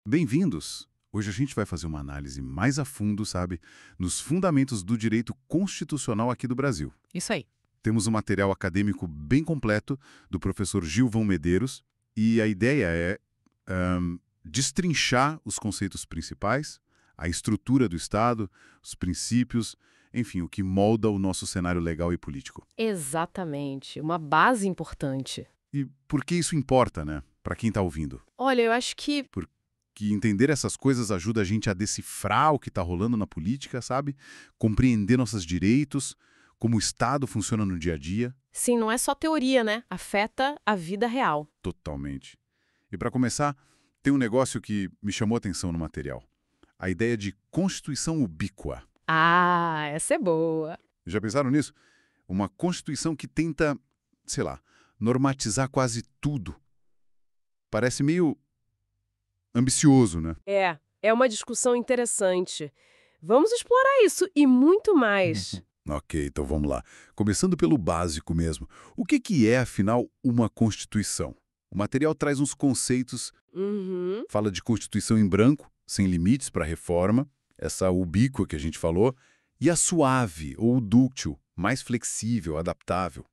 Bem-vindos! Hoje a gente vai fazer uma análise mais a fundo, sabe, nos fundamentos do direito constitucional aqui do Brasil. Isso aí. Temos um material acadêmico bem completo do professor Gilvão Medeiros e a ideia é destrinchar os conceitos principais, a estrutura do Estado, os princípios, enfim, o que molda o nosso cenário legal e político. Exatamente. Uma base importante. E por que isso importa, né, para quem está ouvindo? Olha, eu acho que Que entender essas coisas ajuda a gente a decifrar o que está rolando na política, sabe? Compreender nossos direitos, como o Estado funciona no dia a dia. sim, não é só teoria, né? Afeta a vida real. Totalmente. E para começar, tem um negócio que me chamou a atenção no material. A ideia de Constituição ubíqua. Ah, essa é boa. Já pensaram nisso? Uma Constituição que tenta, sei lá, normatizar quase tudo. Parece meio ambicioso, né? É uma discussão interessante. Vamos explorar isso e muito mais. Ok, então vamos lá. Começando pelo básico mesmo. O que é, afinal, uma Constituição? O material traz uns conceitos, Uhum. fala de Constituição em branco, sem limites para reforma, essa ubíqua que a gente falou, e a suave, ou dúctil, mais flexível, adaptável.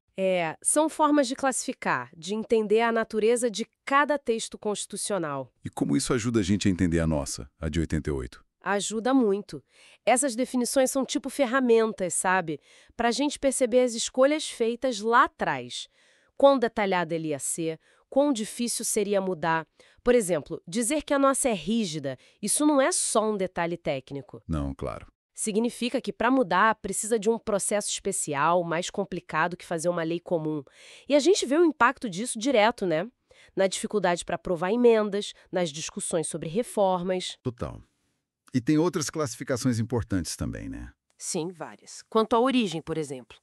São formas de classificar, de entender a natureza de cada texto constitucional. E como isso ajuda a gente a entender a nossa, a de 88? Ajuda muito. Essas definições são tipo ferramentas, sabe? Para a gente perceber as escolhas feitas lá atrás. Quão detalhada ele ia ser, quão difícil seria mudar. Por exemplo, dizer que a nossa é rígida, isso não é só um detalhe técnico. Não, claro. Significa que para mudar precisa de um processo especial, mais complicado que fazer uma lei comum. E a gente vê o impacto disso direto, né? Na dificuldade para aprovar emendas, nas discussões sobre reformas. Total. E tem outras classificações importantes também, né? Sim, várias. Quanto à origem, por exemplo.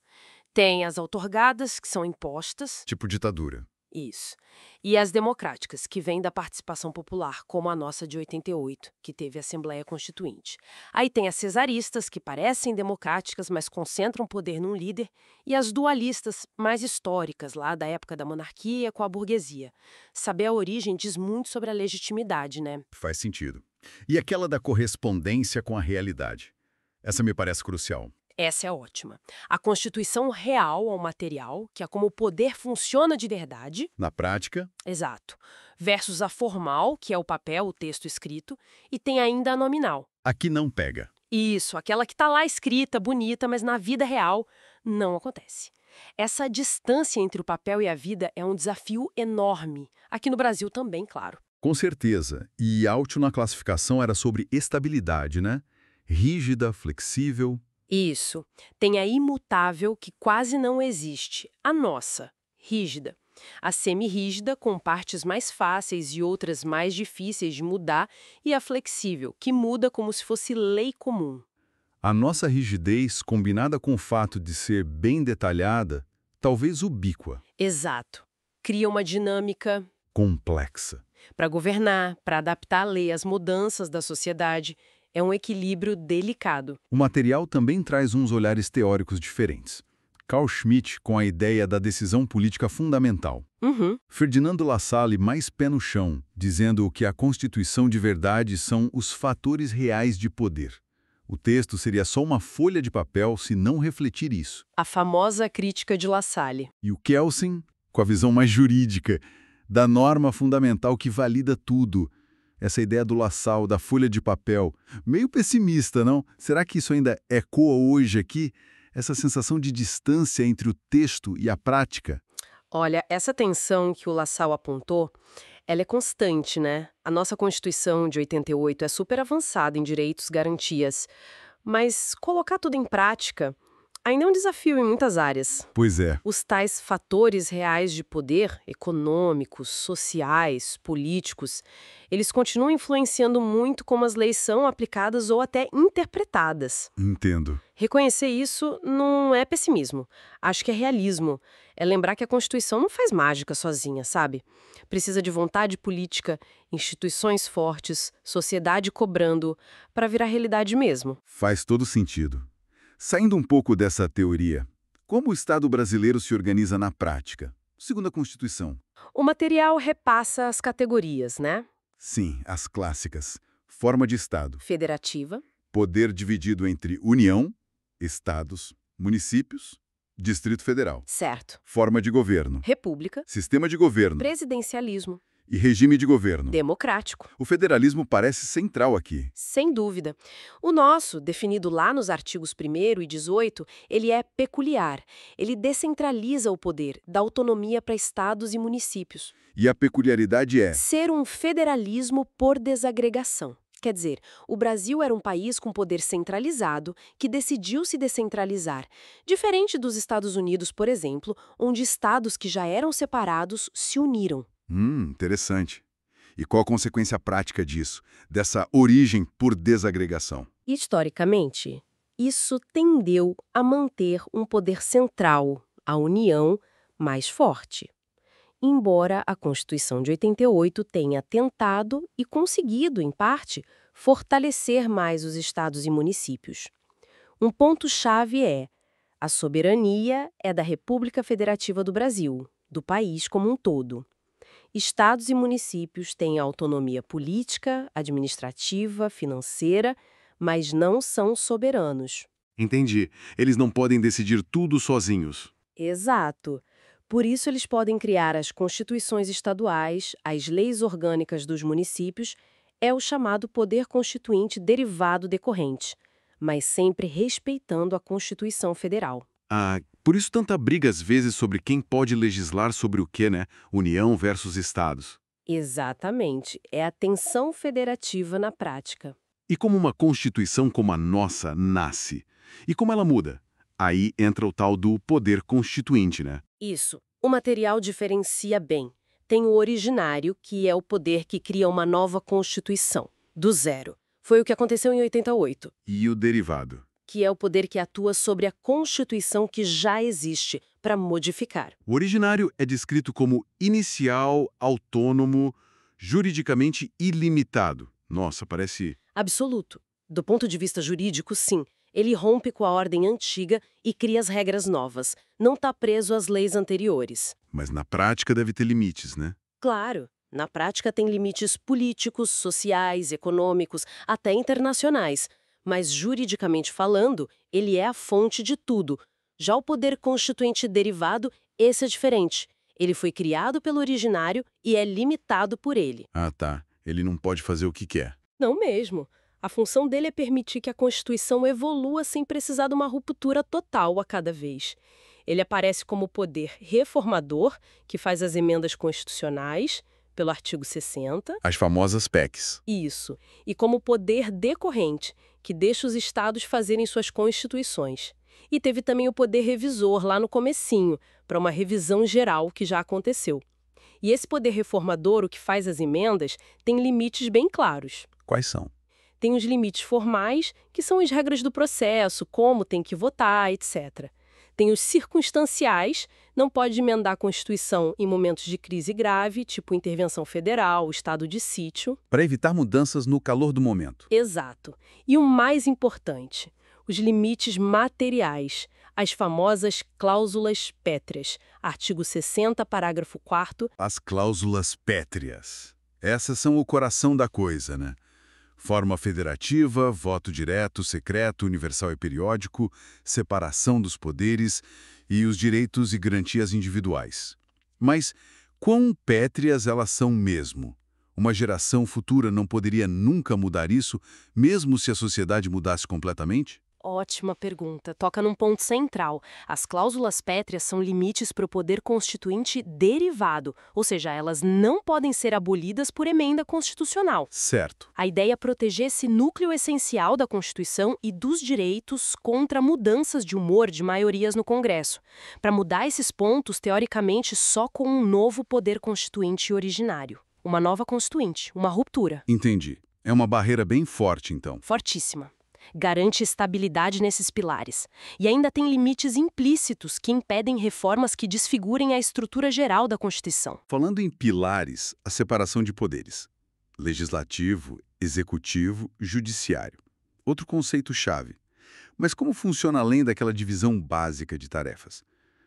Tem as outorgadas, que são impostas, Tipo ditadura. isso. E as democráticas, que vêm da participação popular, como a nossa de 88, que teve Assembleia Constituinte. Aí tem as cesaristas, que parecem democráticas, mas concentram poder num líder, e as dualistas, mais históricas, lá da época da monarquia com a burguesia. Saber a origem diz muito sobre a legitimidade, né? Faz sentido. E aquela da correspondência com a realidade? Essa me parece crucial. Essa é ótima. A constituição real ao material, que é como o poder funciona de verdade, Na prática, exato, versus a formal, que é o papel, o texto escrito, e tem ainda a nominal. aqui não pega. Isso, aquela que está lá escrita, bonita, mas na vida real não acontece. Essa distância entre o papel e a vida é um desafio enorme. Aqui no Brasil também, claro. Com certeza. E Altio na classificação era sobre estabilidade, né? Rígida, flexível. Isso. Tem a imutável, que quase não existe. A nossa, rígida. A semi-rígida, com partes mais fáceis e outras mais difíceis de mudar. E a flexível, que muda como se fosse lei comum. A nossa rigidez, combinada com o fato de ser bem detalhada, talvez ubíqua, Exato. Cria uma dinâmica complexa. para governar, para adaptar a lei às mudanças da sociedade. É um equilíbrio delicado. O material também traz uns olhares teóricos diferentes. Carl Schmitt com a ideia da decisão política fundamental. Uhum. Ferdinando Lassalle mais pé no chão, dizendo que a Constituição de verdade são os fatores reais de poder. O texto seria só uma folha de papel se não refletir isso. A famosa crítica de Lassalle. E o Kelsen, com a visão mais jurídica, da norma fundamental que valida tudo. Essa ideia do Lassalle, da folha de papel, meio pessimista, não? Será que isso ainda ecoa hoje aqui? Essa sensação de distância entre o texto e a prática? Olha, essa tensão que o Lassalle apontou, ela é constante, né? A nossa Constituição de 88 é super avançada em direitos, garantias. Mas colocar tudo em prática ainda é um desafio em muitas áreas. Pois é. Os tais fatores reais de poder, econômicos, sociais, políticos, eles continuam influenciando muito como as leis são aplicadas ou até interpretadas. Entendo. Reconhecer isso não é pessimismo, acho que é realismo. É lembrar que a Constituição não faz mágica sozinha, sabe? Precisa de vontade política, instituições fortes, sociedade cobrando, para virar realidade mesmo. Faz todo sentido. Saindo um pouco dessa teoria, como o Estado brasileiro se organiza na prática, segundo a Constituição? O material repassa as categorias, né? Sim, as clássicas. Forma de Estado. Federativa. Poder dividido entre União, Estados, municípios, Distrito Federal. Certo. Forma de governo. República. Sistema de governo. Presidencialismo. E regime de governo. Democrático. O federalismo parece central aqui. Sem dúvida. O nosso, definido lá nos artigos 1º e 18, ele é peculiar. Ele descentraliza o poder, dá autonomia para estados e municípios. E a peculiaridade é... Ser um federalismo por desagregação. Quer dizer, o Brasil era um país com poder centralizado que decidiu se descentralizar, diferente dos Estados Unidos, por exemplo, onde estados que já eram separados se uniram. Interessante. E qual a consequência prática disso, dessa origem por desagregação? Historicamente, isso tendeu a manter um poder central, a União, mais forte. Embora a Constituição de 88 tenha tentado e conseguido, em parte, fortalecer mais os estados e municípios. Um ponto-chave é: a soberania é da República Federativa do Brasil, do país como um todo. Estados e municípios têm autonomia política, administrativa, financeira, mas não são soberanos. Entendi. Eles não podem decidir tudo sozinhos. Exato. Por isso, eles podem criar as constituições estaduais, as leis orgânicas dos municípios, é o chamado poder constituinte derivado decorrente, mas sempre respeitando a Constituição Federal. Por isso tanta briga às vezes sobre quem pode legislar sobre o quê, né? União versus estados. Exatamente. É a tensão federativa na prática. E como uma Constituição como a nossa nasce? E como ela muda? Aí entra o tal do poder constituinte, né? Isso. O material diferencia bem. Tem o originário, que é o poder que cria uma nova Constituição, do zero. Foi o que aconteceu em 88. E o derivado? Que é o poder que atua sobre a Constituição que já existe, para modificar. O originário é descrito como inicial, autônomo, juridicamente ilimitado. Nossa, parece... Absoluto. Do ponto de vista jurídico, sim. Ele rompe com a ordem antiga e cria as regras novas. Não está preso às leis anteriores. Mas na prática deve ter limites, né? Claro. Na prática tem limites políticos, sociais, econômicos, até internacionais. Mas, juridicamente falando, ele é a fonte de tudo. Já o poder constituinte derivado, esse é diferente. Ele foi criado pelo originário e é limitado por ele. Tá. Ele não pode fazer o que quer. Não mesmo. A função dele é permitir que a Constituição evolua sem precisar de uma ruptura total a cada vez. Ele aparece como poder reformador, que faz as emendas constitucionais, pelo artigo 60. As famosas PECs. Isso. E como poder decorrente, que deixa os estados fazerem suas constituições. E teve também o poder revisor lá no comecinho, para uma revisão geral que já aconteceu. E esse poder reformador, o que faz as emendas, tem limites bem claros. Quais são? Tem os limites formais, que são as regras do processo, como tem que votar, etc. Tem os circunstanciais, não pode emendar a Constituição em momentos de crise grave, tipo intervenção federal, estado de sítio. Para evitar mudanças no calor do momento. Exato. E o mais importante, os limites materiais, as famosas cláusulas pétreas, artigo 60, parágrafo 4º. As cláusulas pétreas. Essas são o coração da coisa, né? Forma federativa, voto direto, secreto, universal e periódico, separação dos poderes e os direitos e garantias individuais. Mas quão pétreas elas são mesmo? Uma geração futura não poderia nunca mudar isso, mesmo se a sociedade mudasse completamente? Ótima pergunta. Toca num ponto central. As cláusulas pétreas são limites para o poder constituinte derivado, ou seja, elas não podem ser abolidas por emenda constitucional. Certo. A ideia é proteger esse núcleo essencial da Constituição e dos direitos contra mudanças de humor de maiorias no Congresso. Para mudar esses pontos, teoricamente, só com um novo poder constituinte originário. Uma nova constituinte, uma ruptura. Entendi. É uma barreira bem forte, então. Fortíssima. Garante estabilidade nesses pilares. E ainda tem limites implícitos que impedem reformas que desfigurem a estrutura geral da Constituição. Falando em pilares, a separação de poderes. Legislativo, executivo, judiciário. Outro conceito-chave. Mas como funciona além daquela divisão básica de tarefas?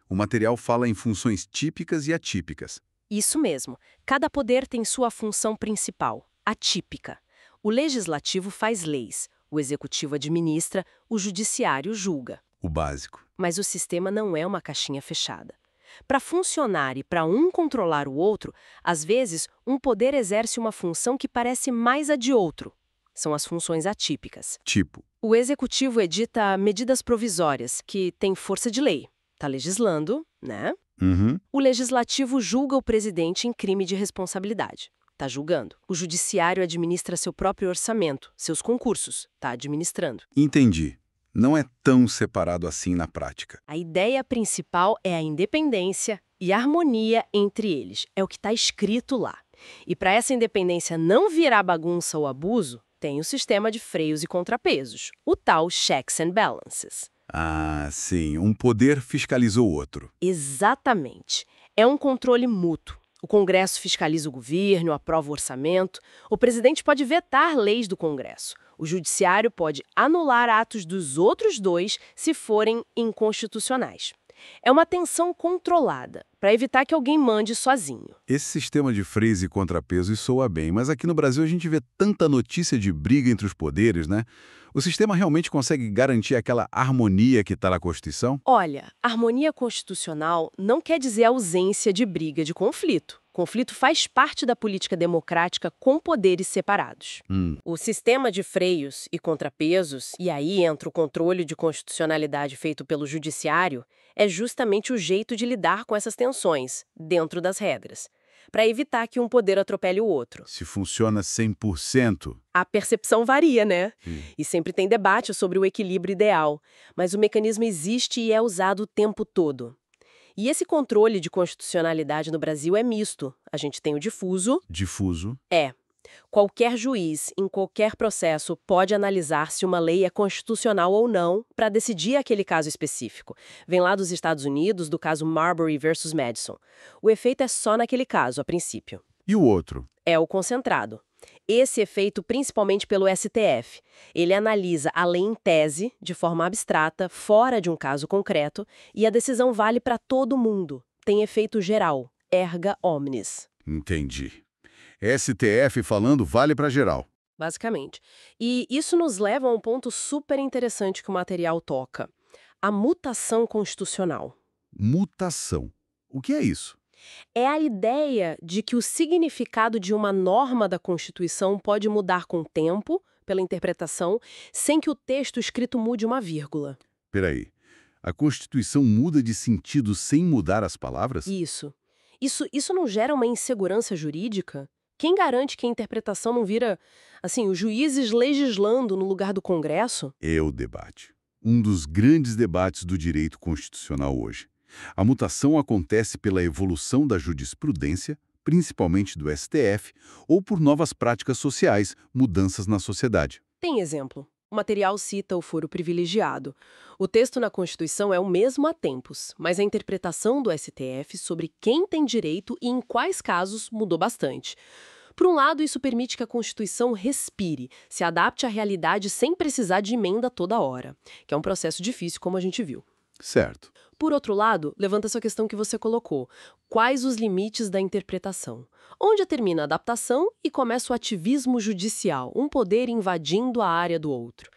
O material fala em funções típicas e atípicas. Isso mesmo. Cada poder tem sua função principal. atípica. O legislativo faz leis, o executivo administra, o judiciário julga. O básico. Mas o sistema não é uma caixinha fechada. Para funcionar e para um controlar o outro, às vezes, um poder exerce uma função que parece mais a de outro. São as funções atípicas. Tipo, O executivo edita medidas provisórias, que têm força de lei. Está legislando, né? O legislativo julga o presidente em crime de responsabilidade. Está julgando. O judiciário administra seu próprio orçamento, seus concursos. Está administrando. Entendi. Não é tão separado assim na prática. A ideia principal é a independência e a harmonia entre eles. É o que está escrito lá. E para essa independência não virar bagunça ou abuso, tem o sistema de freios e contrapesos, o tal checks and balances. Ah, sim. Um poder fiscaliza o outro. Exatamente. É um controle mútuo. O Congresso fiscaliza o governo, aprova o orçamento. O presidente pode vetar leis do Congresso. O judiciário pode anular atos dos outros dois se forem inconstitucionais. É uma tensão controlada, para evitar que alguém mande sozinho. Esse sistema de freios e contrapesos soa bem, mas aqui no Brasil a gente vê tanta notícia de briga entre os poderes, né? O sistema realmente consegue garantir aquela harmonia que está na Constituição? Olha, harmonia constitucional não quer dizer ausência de briga, de conflito. Conflito faz parte da política democrática com poderes separados. O sistema de freios e contrapesos, e aí entra o controle de constitucionalidade feito pelo judiciário, é justamente o jeito de lidar com essas tensões, dentro das regras, para evitar que um poder atropele o outro. Se funciona 100%. A percepção varia, né? E sempre tem debate sobre o equilíbrio ideal, mas o mecanismo existe e é usado o tempo todo. E esse controle de constitucionalidade no Brasil é misto. A gente tem o difuso. Difuso. Qualquer juiz, em qualquer processo, pode analisar se uma lei é constitucional ou não para decidir aquele caso específico. Vem lá dos Estados Unidos, do caso Marbury versus Madison. O efeito é só naquele caso, a princípio. E o outro? É o concentrado. Esse é feito principalmente pelo STF. Ele analisa a lei em tese, de forma abstrata, fora de um caso concreto, e a decisão vale para todo mundo. Tem efeito geral, erga omnes. Entendi. STF falando vale para geral. Basicamente. E isso nos leva a um ponto super interessante que o material toca. A mutação constitucional. Mutação. O que é isso? É a ideia de que o significado de uma norma da Constituição pode mudar com o tempo, pela interpretação, sem que o texto escrito mude uma vírgula. Peraí. A Constituição muda de sentido sem mudar as palavras? Isso não gera uma insegurança jurídica? Quem garante que a interpretação não vira, assim, os juízes legislando no lugar do Congresso? É o debate. Um dos grandes debates do direito constitucional hoje. A mutação acontece pela evolução da jurisprudência, principalmente do STF, ou por novas práticas sociais, mudanças na sociedade. Tem exemplo. O material cita o foro privilegiado. O texto na Constituição é o mesmo há tempos, mas a interpretação do STF sobre quem tem direito e em quais casos mudou bastante. Por um lado, isso permite que a Constituição respire, se adapte à realidade sem precisar de emenda toda hora, que é um processo difícil, como a gente viu. Certo. Por outro lado, levanta essa questão que você colocou. Quais os limites da interpretação? Onde termina a adaptação e começa o ativismo judicial, um poder invadindo a área do outro?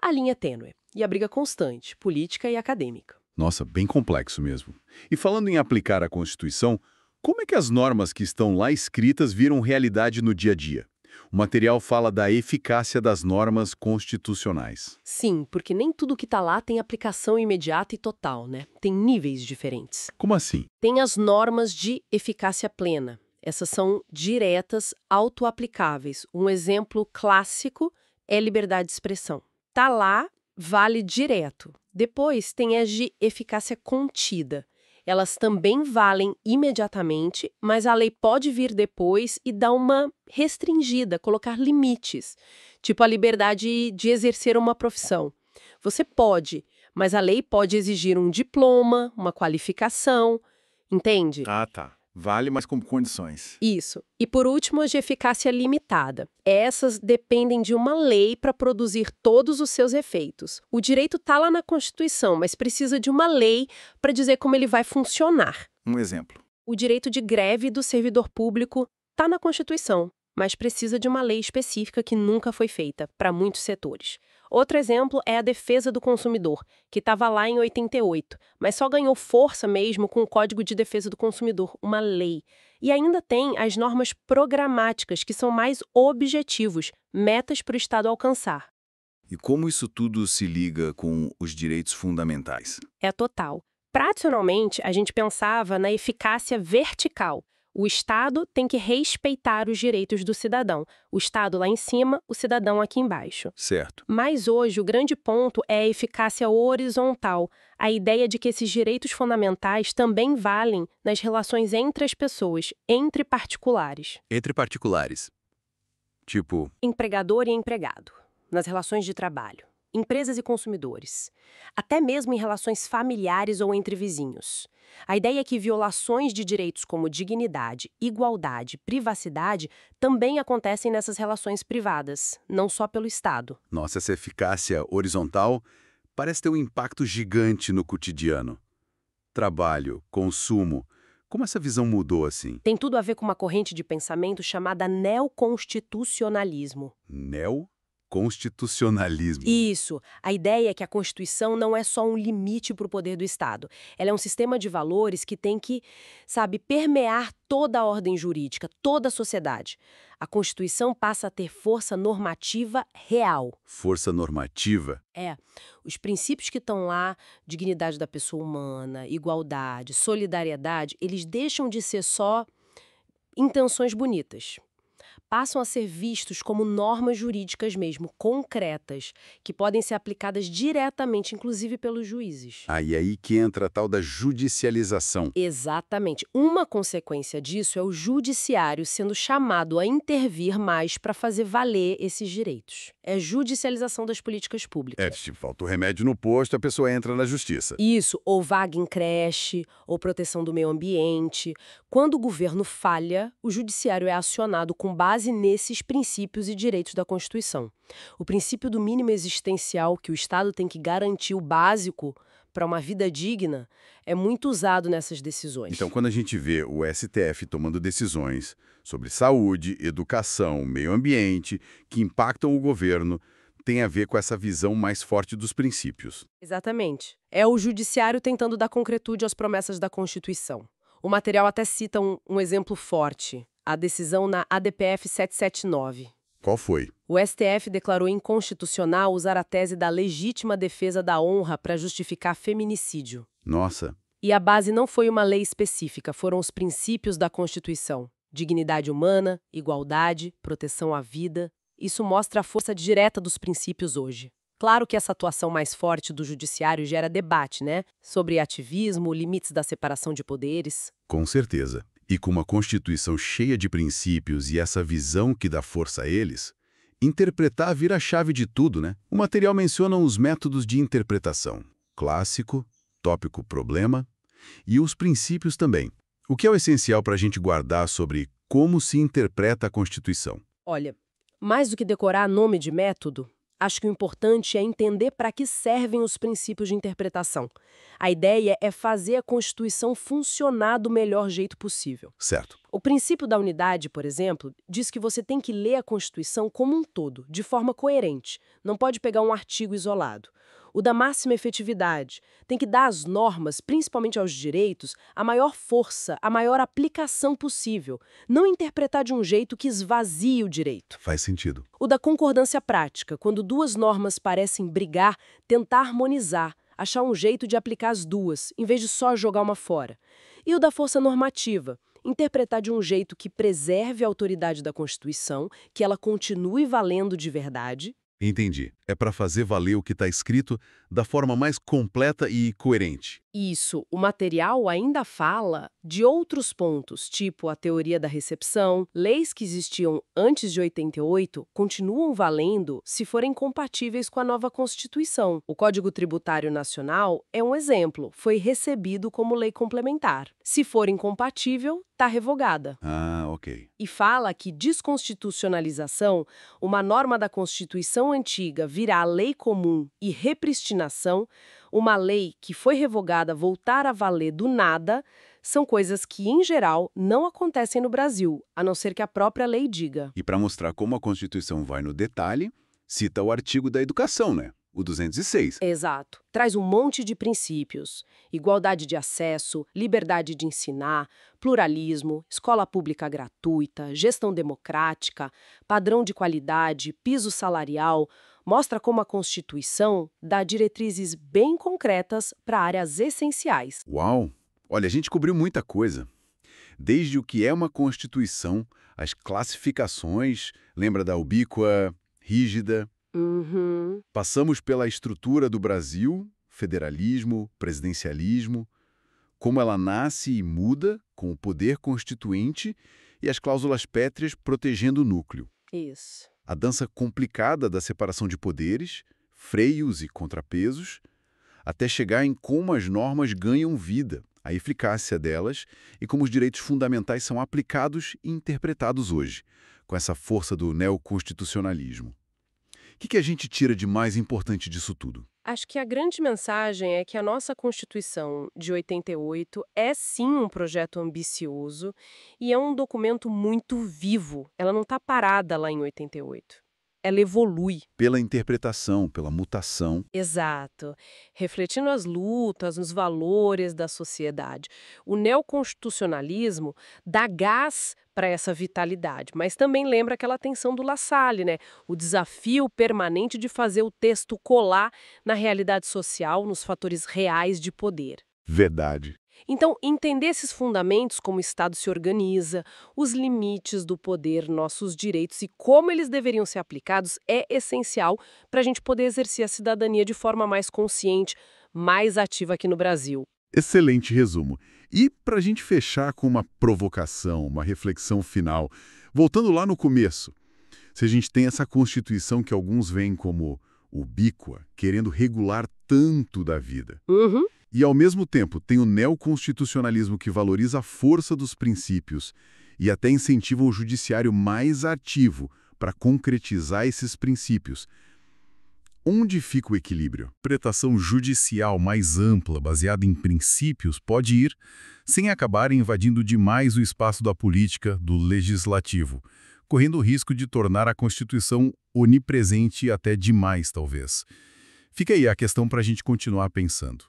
A linha é tênue e a briga constante, política e acadêmica. Nossa, bem complexo mesmo. E falando em aplicar a Constituição, como é que as normas que estão lá escritas viram realidade no dia a dia? O material fala da eficácia das normas constitucionais. Sim, porque nem tudo que está lá tem aplicação imediata e total, né? Tem níveis diferentes. Como assim? Tem as normas de eficácia plena. Essas são diretas, autoaplicáveis. Um exemplo clássico é liberdade de expressão. Tá lá, vale direto. Depois tem as de eficácia contida. Elas também valem imediatamente, mas a lei pode vir depois e dar uma restringida, colocar limites, tipo a liberdade de exercer uma profissão. Você pode, mas a lei pode exigir um diploma, uma qualificação, entende? Ah, tá. Vale, mas com condições. Isso. E por último, as de eficácia limitada. Essas dependem de uma lei para produzir todos os seus efeitos. O direito está lá na Constituição, mas precisa de uma lei para dizer como ele vai funcionar. Um exemplo. O direito de greve do servidor público está na Constituição, mas precisa de uma lei específica que nunca foi feita para muitos setores. Outro exemplo é a defesa do consumidor, que estava lá em 88, mas só ganhou força mesmo com o Código de Defesa do Consumidor, uma lei. E ainda tem as normas programáticas, que são mais objetivos, metas para o Estado alcançar. E como isso tudo se liga com os direitos fundamentais? É total. Tradicionalmente, a gente pensava na eficácia vertical. O Estado tem que respeitar os direitos do cidadão. O Estado lá em cima, o cidadão aqui embaixo. Certo. Mas hoje o grande ponto é a eficácia horizontal, a ideia de que esses direitos fundamentais também valem nas relações entre as pessoas, entre particulares. Entre particulares. Tipo, Empregador e empregado, nas relações de trabalho, empresas e consumidores, até mesmo em relações familiares ou entre vizinhos. A ideia é que violações de direitos como dignidade, igualdade, privacidade também acontecem nessas relações privadas, não só pelo Estado. nossa, essa eficácia horizontal parece ter um impacto gigante no cotidiano. Trabalho, consumo, como essa visão mudou assim? Tem tudo a ver com uma corrente de pensamento chamada neoconstitucionalismo. Constitucionalismo. Isso. A ideia é que a Constituição não é só um limite para o poder do Estado. Ela é um sistema de valores que tem que, permear toda a ordem jurídica, toda a sociedade. A Constituição passa a ter força normativa real. Força normativa? Os princípios que estão lá, dignidade da pessoa humana, igualdade, solidariedade, eles deixam de ser só intenções bonitas. Passam a ser vistos como normas jurídicas mesmo, concretas, que podem ser aplicadas diretamente, inclusive pelos juízes. E aí que entra a tal da judicialização. Exatamente. Uma consequência disso é o judiciário sendo chamado a intervir mais para fazer valer esses direitos. É judicialização das políticas públicas. Se falta o remédio no posto, a pessoa entra na justiça. Isso, ou vaga em creche, ou proteção do meio ambiente. Quando o governo falha, o judiciário é acionado com base nesses princípios e direitos da Constituição. O princípio do mínimo existencial, que o Estado tem que garantir o básico para uma vida digna, é muito usado nessas decisões. Então, quando a gente vê o STF tomando decisões sobre saúde, educação, meio ambiente, que impactam o governo, tem a ver com essa visão mais forte dos princípios. Exatamente. É o judiciário tentando dar concretude às promessas da Constituição. O material até cita um exemplo forte, a decisão na ADPF 779. Qual foi? O STF declarou inconstitucional usar a tese da legítima defesa da honra para justificar feminicídio. Nossa. E a base não foi uma lei específica, foram os princípios da Constituição. Dignidade humana, igualdade, proteção à vida. Isso mostra a força direta dos princípios hoje. Claro que essa atuação mais forte do judiciário gera debate, né? Sobre ativismo, limites da separação de poderes. Com certeza. E com uma Constituição cheia de princípios e essa visão que dá força a eles, interpretar vira a chave de tudo, né? O material menciona os métodos de interpretação. Clássico, tópico, problema, e os princípios também. O que é o essencial para a gente guardar sobre como se interpreta a Constituição? Olha, mais do que decorar nome de método, acho que o importante é entender para que servem os princípios de interpretação. A ideia é fazer a Constituição funcionar do melhor jeito possível. Certo. O princípio da unidade, por exemplo, diz que você tem que ler a Constituição como um todo, de forma coerente. Não pode pegar um artigo isolado. O da máxima efetividade tem que dar às normas, principalmente aos direitos, a maior força, a maior aplicação possível. Não interpretar de um jeito que esvazie o direito. Faz sentido. O da concordância prática, quando duas normas parecem brigar, tentar harmonizar, achar um jeito de aplicar as duas, em vez de só jogar uma fora. E o da força normativa, interpretar de um jeito que preserve a autoridade da Constituição, que ela continue valendo de verdade. Entendi. É para fazer valer o que está escrito da forma mais completa e coerente. Isso, o material ainda fala de outros pontos, tipo a teoria da recepção. Leis que existiam antes de 88 continuam valendo se forem compatíveis com a nova Constituição. O Código Tributário Nacional é um exemplo, foi recebido como lei complementar. Se for incompatível, está revogada. Ok. E fala que desconstitucionalização, uma norma da Constituição antiga virar lei comum e repristinação, uma lei que foi revogada voltar a valer do nada, São coisas que, em geral, não acontecem no Brasil, a não ser que a própria lei diga. E para mostrar como a Constituição vai no detalhe, cita o artigo da educação, né? O 206. Exato. Traz um monte de princípios: igualdade de acesso, liberdade de ensinar, pluralismo, escola pública gratuita, gestão democrática, padrão de qualidade, piso salarial. Mostra como a Constituição dá diretrizes bem concretas para áreas essenciais. Uau! Olha, a gente cobriu muita coisa. Desde o que é uma Constituição, as classificações, lembra da ubíqua, rígida. Uhum. Passamos pela estrutura do Brasil, federalismo, presidencialismo, como ela nasce e muda com o poder constituinte e as cláusulas pétreas protegendo o núcleo. Isso. A dança complicada da separação de poderes, freios e contrapesos, até chegar em como as normas ganham vida, a eficácia delas e como os direitos fundamentais são aplicados e interpretados hoje, com essa força do neoconstitucionalismo. O que a gente tira de mais importante disso tudo? Acho que a grande mensagem é que a nossa Constituição de 88 é sim um projeto ambicioso e é um documento muito vivo. Ela não está parada lá em 88. Ela evolui. Pela interpretação, pela mutação. Exato. Refletindo as lutas, os valores da sociedade. O neoconstitucionalismo dá gás para essa vitalidade, mas também lembra aquela tensão do La Salle, né? O desafio permanente de fazer o texto colar na realidade social, nos fatores reais de poder. Verdade. Então, entender esses fundamentos, como o Estado se organiza, os limites do poder, nossos direitos e como eles deveriam ser aplicados é essencial para a gente poder exercer a cidadania de forma mais consciente, mais ativa aqui no Brasil. Excelente resumo. E para a gente fechar com uma provocação, uma reflexão final, voltando lá no começo, se a gente tem essa Constituição que alguns veem como ubíqua, querendo regular tanto da vida, Uhum. e ao mesmo tempo tem o neoconstitucionalismo que valoriza a força dos princípios e até incentiva o judiciário mais ativo para concretizar esses princípios. Onde fica o equilíbrio? Interpretação judicial mais ampla, baseada em princípios, pode ir sem acabar invadindo demais o espaço da política, do legislativo, correndo o risco de tornar a Constituição onipresente até demais, talvez. Fica aí a questão para a gente continuar pensando.